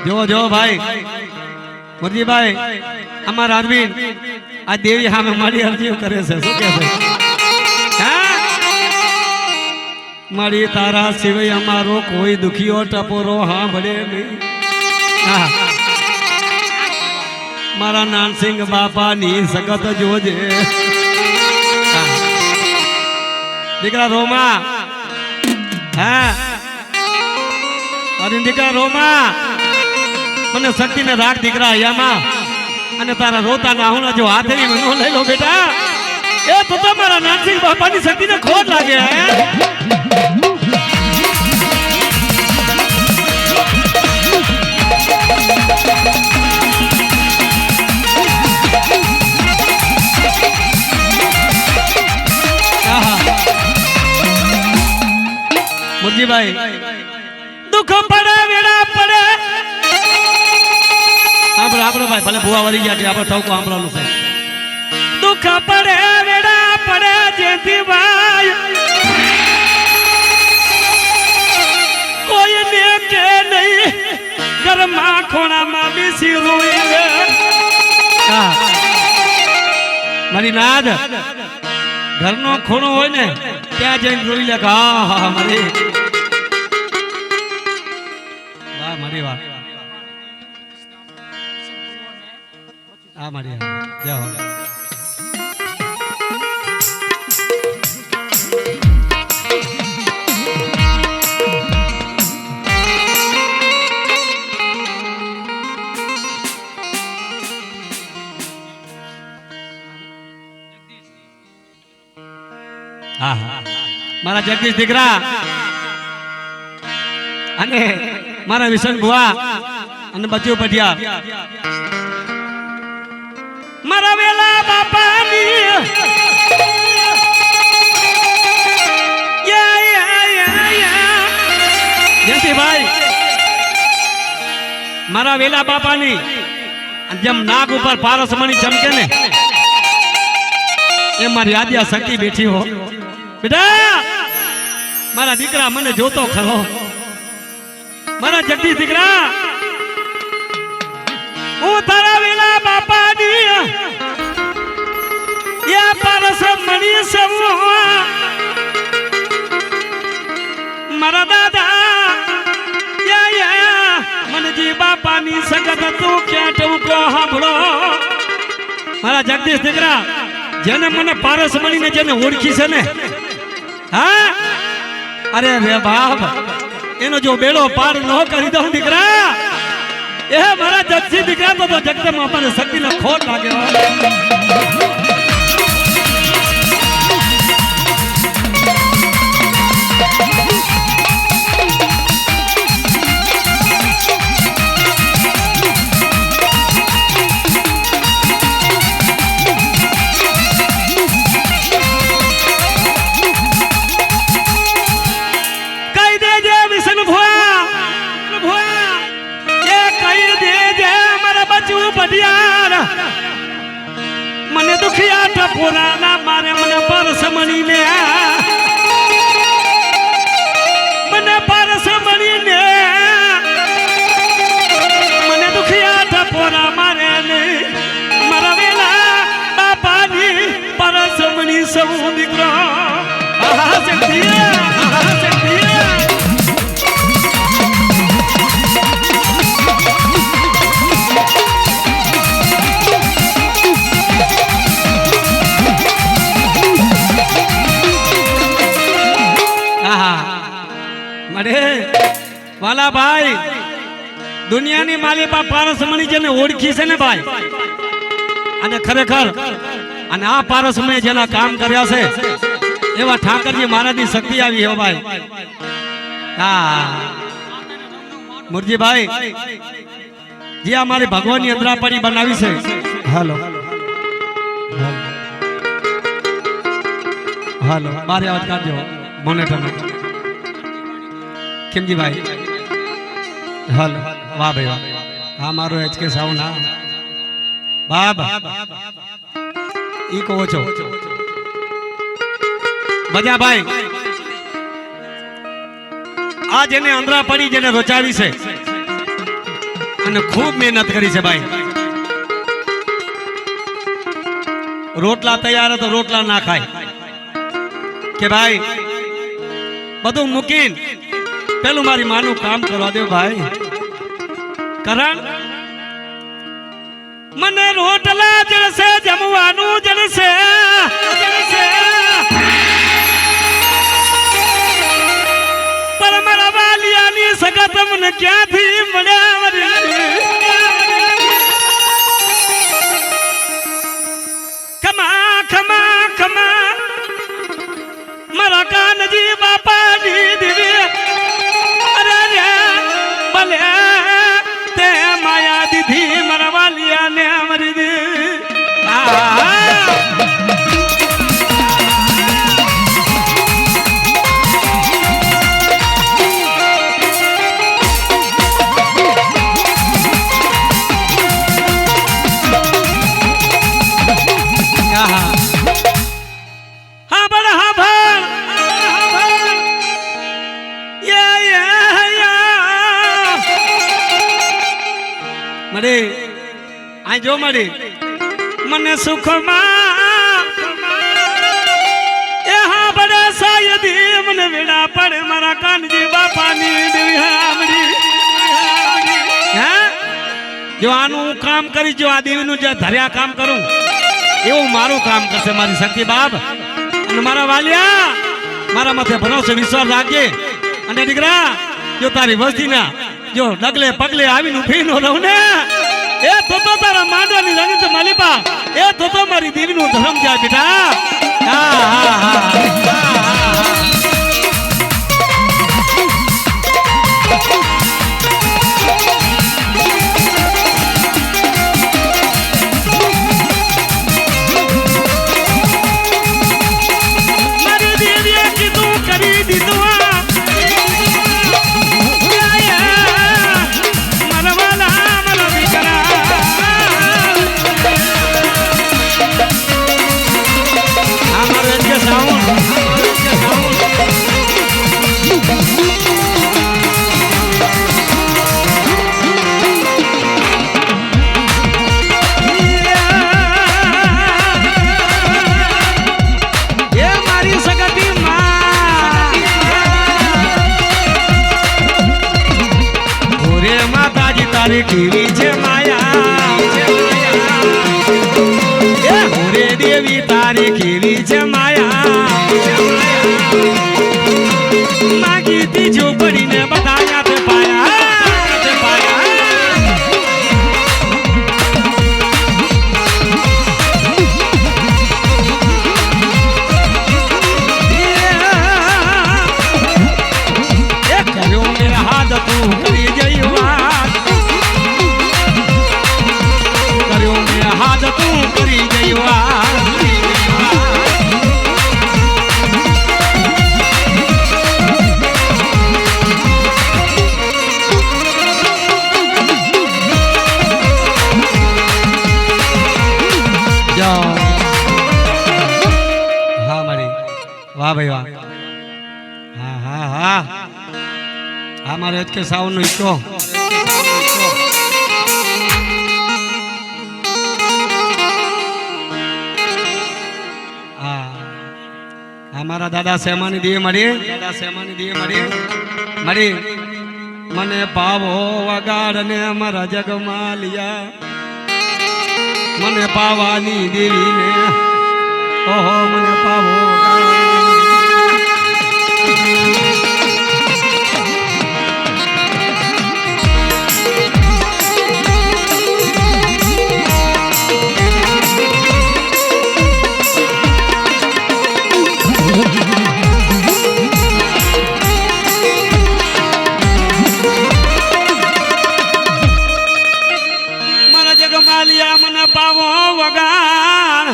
જો જો ભાઈ મુરજીભાઈ અમારા અરવિંદ આ દેવી સામે મારી અરજી કરે છે શું કે છે મારી તારા સિવાય અમારો કોઈ દુખીઓ ટપોરો હા ભળે નહીં મારા નાનસિંહ બાપાની સગત જોજે દીકરા રોમા હા અરે દીકરા રોમા મને શક્તિ ને રાખ દીકરા અહીંયામાં અને તારા રોતા ના હું જો હાથે નો લઈ લો બેટા એ તો તમારા નાનસિંહ બાપાની શક્તિ ને ખોટ લાગે મુરજીભાઈ દુઃખ પડે વેડા પડે આપણો ભાઈ ભલે ભુવા વળી ગયા કે આપણે ટોકો સાંભળવાનું છે દુઃખ પડે વેડા પડે જેથી ભાઈ કોઈ ને કે નહીં ઘરમાં ખોણામાં બેસી રોઈ મારી નાદ ઘરનો ખૂણો હોય ને ત્યાં જઈને રોઈ લે હા હા મારી વાહ મારી વાહ આ મારી જય હો મારા જગદીશ દીકરા અને મારા વિશન ભુવા અને બચ્ચું પઢિયા મારા વેલા બાપાની જયંતિભાઈ મારા વેલા બાપાની જેમ નાક ઉપર પારસમણી ચમકે ને એ મારી આદ્યા શક્તિ બેઠી હો બેટા મારા દીકરા મને જોતો ખરો મારા જગદીશ દીકરા હું તારા વેલા બાપાની યા પારસ મણી સમૂહ મારા દાદા યા મનજી બાપાની સગત તું ક્યાં ટૂંકો સાંભળો મારા જગદીશ દીકરા જેને મને પારસ મણીને જેને ઓળખી છે ને હા અરે રે બાપ એનો જો બેડો પાર ન કરી દઉં દીકરા એ મારા જગદીશ દીકરા તો જગદંબા આપણને શક્તિને ખોટ લાગે મને દુખિયા ટપોરા ના મારે મને પરસમણી ને મને પરસમણી ને મને દુખિયા ટપોરા મારે ને મારા વેલા બાપાની પરસમણી સૌ દીકરો આહા શક્તિ આહા શક્તિ વાલા ભાઈ દુનિયાની માલિકા પારસમણી જેને ઓળખી છે ને ભાઈ અને ખરેખર અને આ પારસમય જેના કામ કર્યા છે એવા ઠાકરજી મહારાજની શક્તિ આવી હો ભાઈ હા મુરજીભાઈ જે અમારી ભગવાનની અંદરાપડી બનાવી છે હાલો હાલો મારે અવાજ કાઢજો મોનેટર કેમજી ભાઈ હાલ વાહ ભાઈ વાહ હા મારો એચકે સાઉન્ડ હા બાબ ઈ કહો છો મજા ભાઈ આ જેને અંદરા પડી જેને રચાવી છે અને ખૂબ મહેનત કરી છે ભાઈ. રોટલા તૈયાર તો રોટલા ના ખાય કે ભાઈ બધું મૂકીને પેલું મારી માનું કામ કરવા દે ભાઈ. કારણ મને રોટલા જળશે જમવાનું જળશે પર મારા વાલિયાની સગત મને ક્યાંથી મળ્યા. ખમા ખમા ખમા મારા કાનજી બાપાની દીવી અરે રે ભલે તે માયા દીધી મારા વાલિયાને મરી દે. જો મળી મને સુખમાં એ હા બડે સાયદી મને વેડા પડે મારા કાનજી બાપાની દેવી હામડી. હે જો આનું કામ કરી જો આ દેવીનું જે ધર્યા કામ કરું એવું મારું કામ કરશે મારી શક્તિ બાપ. અને મારા વાલિયા મારા માથે ભરોસો વિશ્વાસ રાખજે. અને દીકરા જો તારી વસ્તીના જો ડગલે પગલે આવીને ઉભી નો રહું ને એ તો તારા માંડવાની રંગ માલિપા એ તો મારી દેવીનું ધર્મ જાય બેટા. હા હા હા મારી દેવીએ કીધું કરી દીધું. તારી કેવી છે માયા એ હોરે દેવી તારી કેવી છે માયા માગી તીજો પડીને બધાયા તે પાયા એ કર્યો મેં હાથ તું કરી જઈ વાત તું કરી ગઈ હા મારી વાહ ભાઈ વાહ. હા હા હા હા મારે જ કે સાવન નો ઈકો हमारा दादा सेमानी दिए मरी मने पावो वगाड़ ने हमारा जगमालिया मने पावानी देवी ने ओहो मने पावो जगमालिया मन पावो वगाड़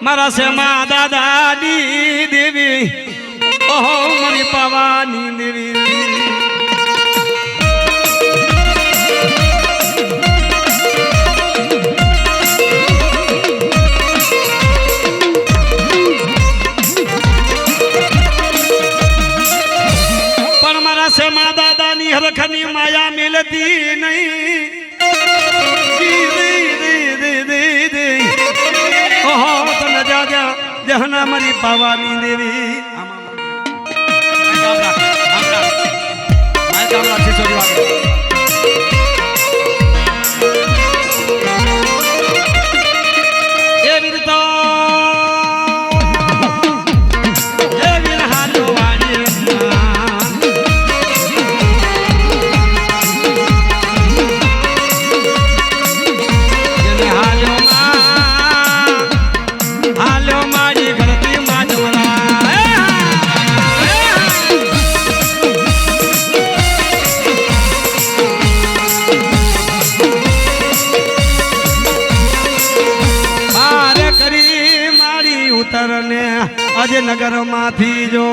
मारा से माँ दादा दी देवी ओहो मरी पावानी देवी पर मारा से माँ મારા દાદાની હરખની માયા મિલતી નહીં ઓહો તને જાજા જહના મારી પાવાની દેવી આજે નગર માંથી જો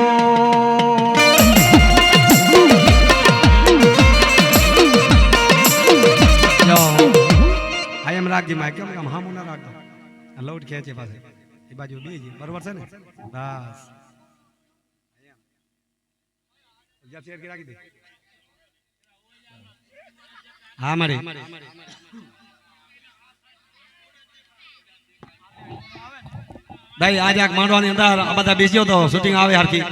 એમ રાખજી માં કેમ કામ હામું ના રાખતો લોટ ખેંચે પાસે એ બાજુ બીજી બરોબર છે ને બસ રાખી દે હા મારી ભાઈ આજે આ માંડવાની અંદર આ બધા બેસ્યો તો શૂટિંગ આવે હરખી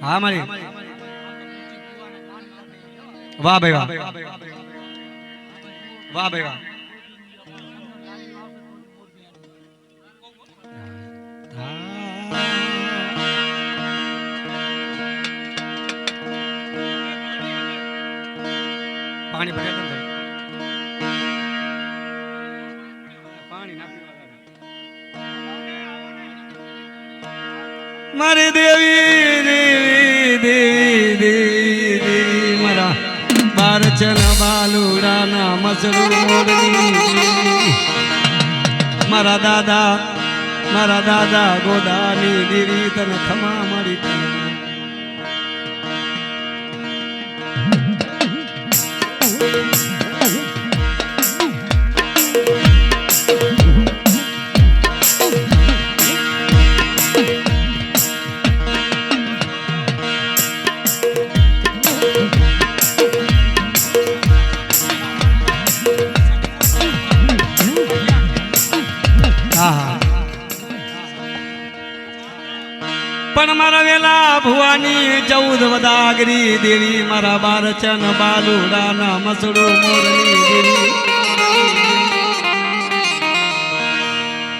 હા મારી વાહ ભાઈ વાહ વાહ ભાઈ વાહ પાણી ભરે મારી દેવી દેવી દેવી દેવી મારા બારચન બાલુડાના મસડું મોડની મારા દાદા ગોદાની દેવી તને ખમા મળી પણ મારા વેલા ભુવાની 14 વદાગરી દેવી મારા બારચન બાલુડાના મસડું મોરની દેવી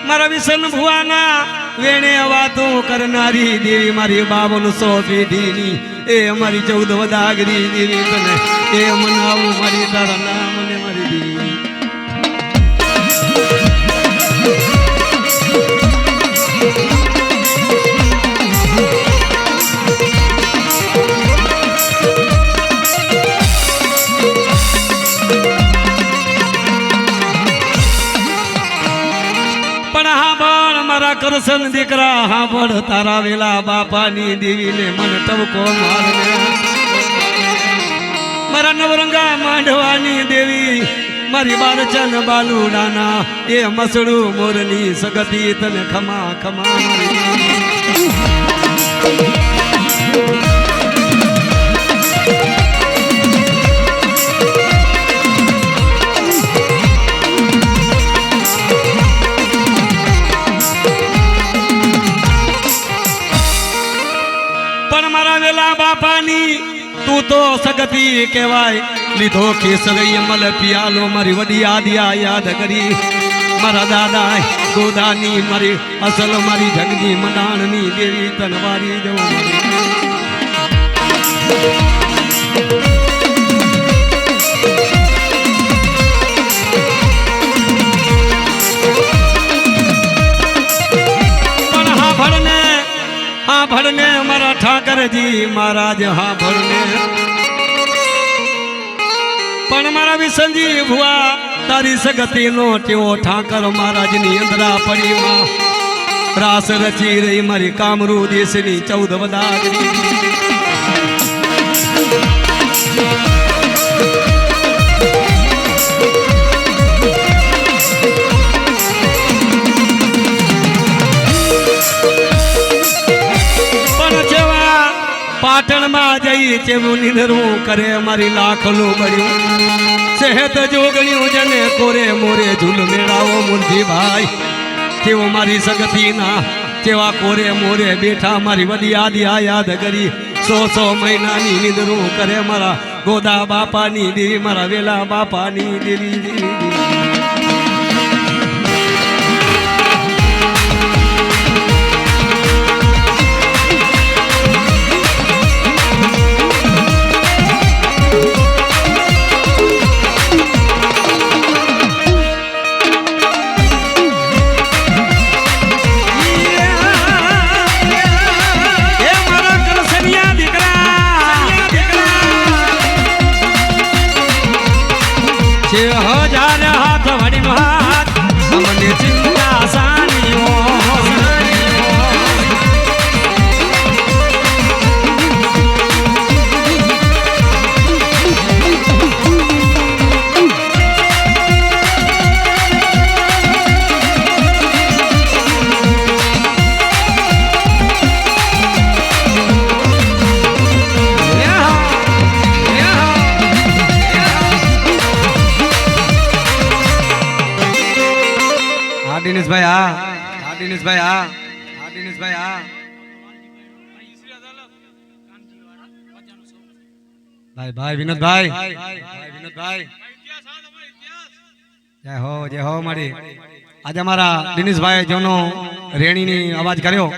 મારા વિસન ભુવાના વેણે વાતો કરનારી દેવી મારી 52 પેઢીની એ અમારી 14 વદાગરી દેવી તને એ મનાવું મારી તારા નામ ને મારી દેવી કરશન દીકરા હાંભળ તારા વેલા બાપાની દેવીને મન ટવકો મારને મારા નવરંગા માંડવાની દેવી મારી બારચન બાલુડાના એ મસડું મોરની સગતી તને ખમા ખમા બાપાની તું તો સગતી કહેવાય લીધો કેસરી મલ પિયાલો મારી વડી આદિયા યાદ કરી મારા દાદા ગોદાની મારી અસલ મારી જગની મનાણની દેવી તનવારી જવું ભરને મારા ઠાકરજી મહારાજ હા ભરને પણ મારા વિસનજી ભુવા તારી સગતી નો ટેવો ઠાકર મહારાજની અંદરા પડીમાં રાસ રચી રહી મારી કામરૂ દેશની 14 વદાગરી પાટણમાં જઈ ચેવું નિંદરું કરે મારી લાખલું બળ્યું સહેત જોગણ્યું જને કોરે મોરે ઝૂલ મેળાવો મુરજીભાઈ કેવો મારી સગતીના કેવા કોરે મોરે બેઠા મારી વડી આદિયા યાદ કરી 100 મહિનાની નિંદરું કરે મારા ગોદા બાપાની દેવી મારા વેલા બાપાની દેવી હજાર હાથ વડીનો હાથ અમને ચિંતા સાનીઓ ભાઈ વિનોદભાઈ જય હો મારી આજે અમારા દિનેશભાઈ જોનો રેણીની અવાજ કર્યો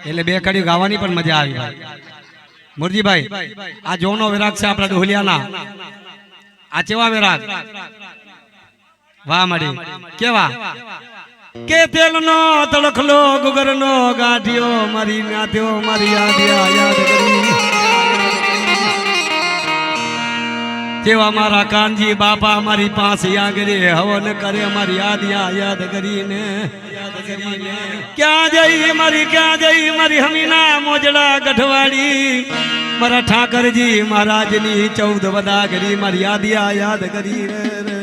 એટલે બે કડી ગાવાની પણ મજા આવી ભાઈ મુરજીભાઈ આ જોનો વિરાગ છે આપણા ડોહલિયાના આ કેવા વિરાગ વાહ મારી કેવા કે તેલનો તળખલો ગુગરનો ગાંઠિયો મારી નાથ્યો મારી યાદ કરી કેવા મારા કાનજી બાપા મારી પાસે આગળ હવન કરે મારી યાદ કરીને ક્યાં જઈ મારી હમીના મોજડા ગઢવાડી મારા ઠાકરજી મહારાજની 14 વદાગરી મારી યાદ કરી રે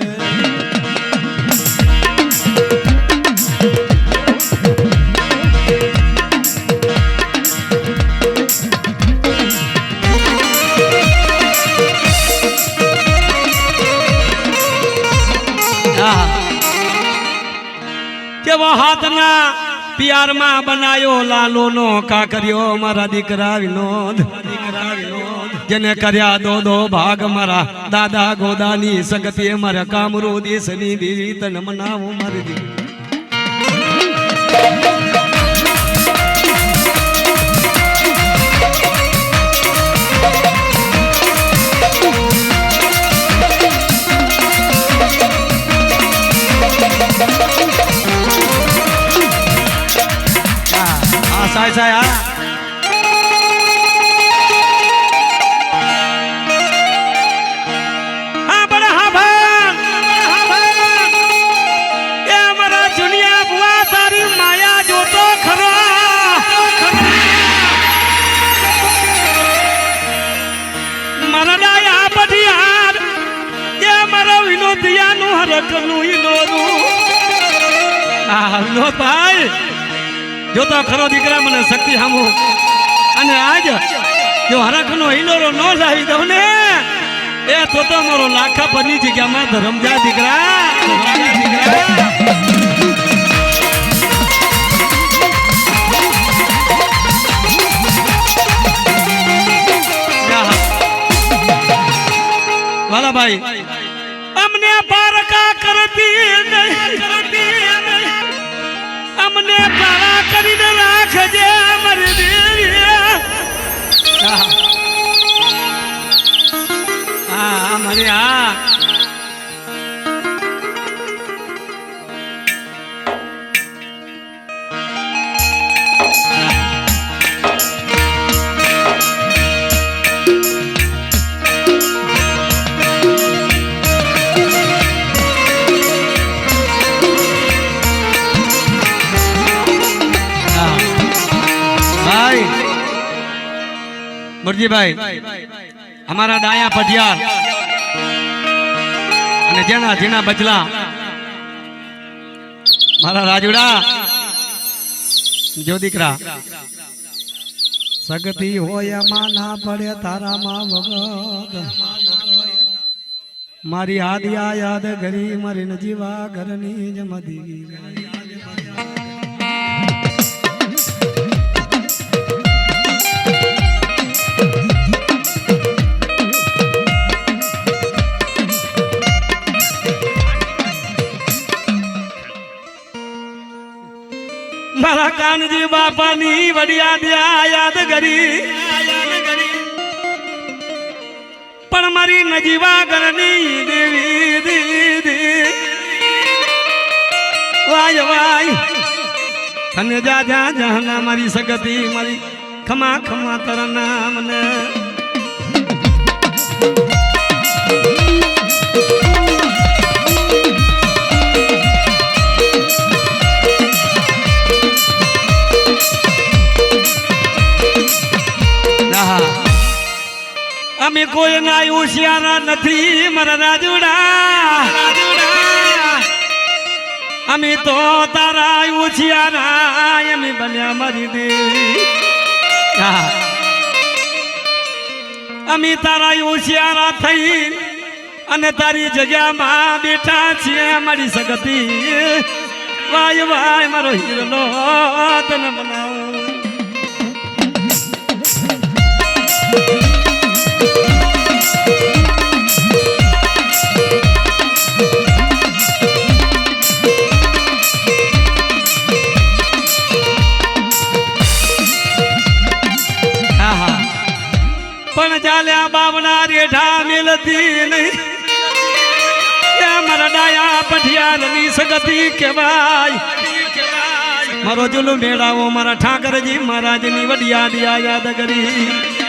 કેવો હાથના પિયારમાં બનાયો લાલોનો કાકરિયો મારા દીકરા વિનોદ જેને કર્યા દો ભાગ મારા દાદા ગોદાની સગતી મારા કામરો દેશની દેવી તને મનાવો મારી દીકરી સાય હા બડા હા ભાઈ એ અમારા જુનિયા બુઆ તારી માયા જોતો ખરો મારા ડાયા બઢિયાર એ મારા વિનોદિયાનું હરકનું ઈનોરું આ વિનોદ ભાઈ જોતો ખરો દીકરા મને શક્તિ હામો અને આજ જો હરખનો હિલોરો ન લાવી દઉં ને એ તો મારો લાખા પરની જગ્યામાં ધરમજા દીકરા વાલાભાઈ અમને પારકા કરતી અમને પારા કરીને રાખજે મારી દેવી હા મને હા મુરજીભાઈ અમારા ડાયા પઢિયાર અને જેના જેના બચલા મારા રાજુડા જો દીકરા સગતી હોય એમાં ના પડે તારામાં વગત મારી આદિયા યાદ કરી મારી નજીવા ઘરની જમદી મારા કાનજી બાપાની વડિયા યાદ કરી પણ મારી નજીવા ઘરની દેવી દીદી વાય વાય તને જા જા જહના મારી સગતી મારી ખમા ખમા તારા નામ ને અમે કોઈ ના હોશિયારા નથી મારા રાજુડા અમે તો તારા હોશિયારા અમે બન્યા મારી દેવી અમે તારા હોશિયારા થઈ અને તારી જગ્યામાં બેઠા છીએ મારી સગતી વાય વાય મારો હીરો તને બનાવું પણ ચાલ્યા બાવના રેઢા મેલતી નહીં મારા ડાયા પઠિયારની સગતી કહેવાય મારો જુલુ મેળાવો મારા ઠાકરજી મહારાજની વડિયા યાદ કરી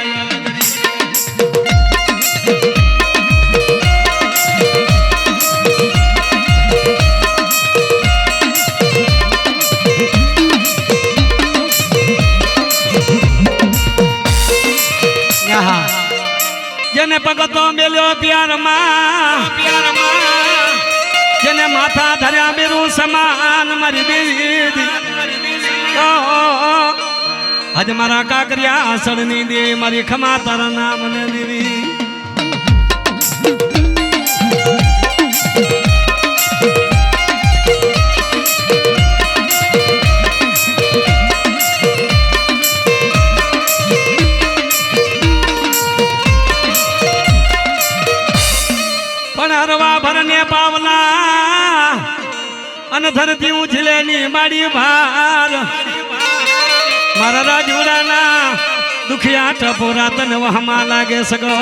જેને ભગતો મેલ્યો પ્યારમાં જેને માથા ધર્યા મેરું સમાન મારી દેવી આજ મારા કાકરિયા આસળની દેવી મારી ખમા તારા નામ ને દેવી હરવા ભરને પાવલા અને ધરતી ઉછલેની માડી ભાર મારા રાજુડાના દુખિયા ટપોરા તને વહમાં લાગે સગો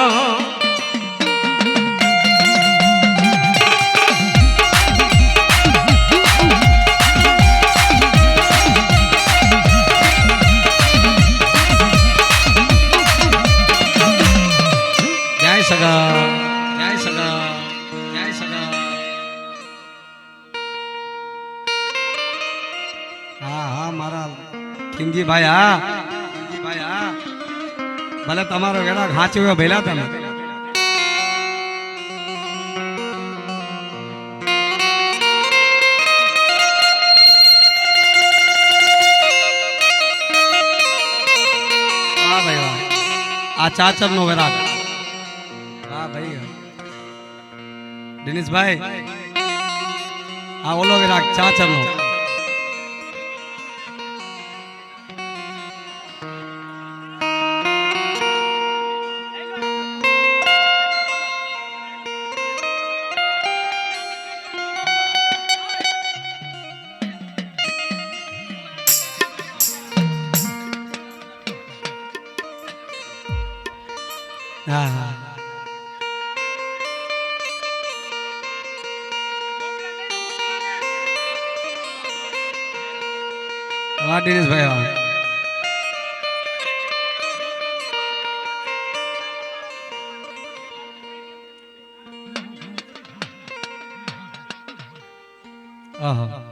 જય સગા જય સગા કિંજી ભાઈ ભલે તમારો વેળા ખાંચ્યો ભેલા તમે આ ચાચર નો વેરાગ હા ભાઈ દિનેશભાઈ આ ઓલો વેરાગ ચાચર નો વાહ દિનેશભાઈ વાહ આહા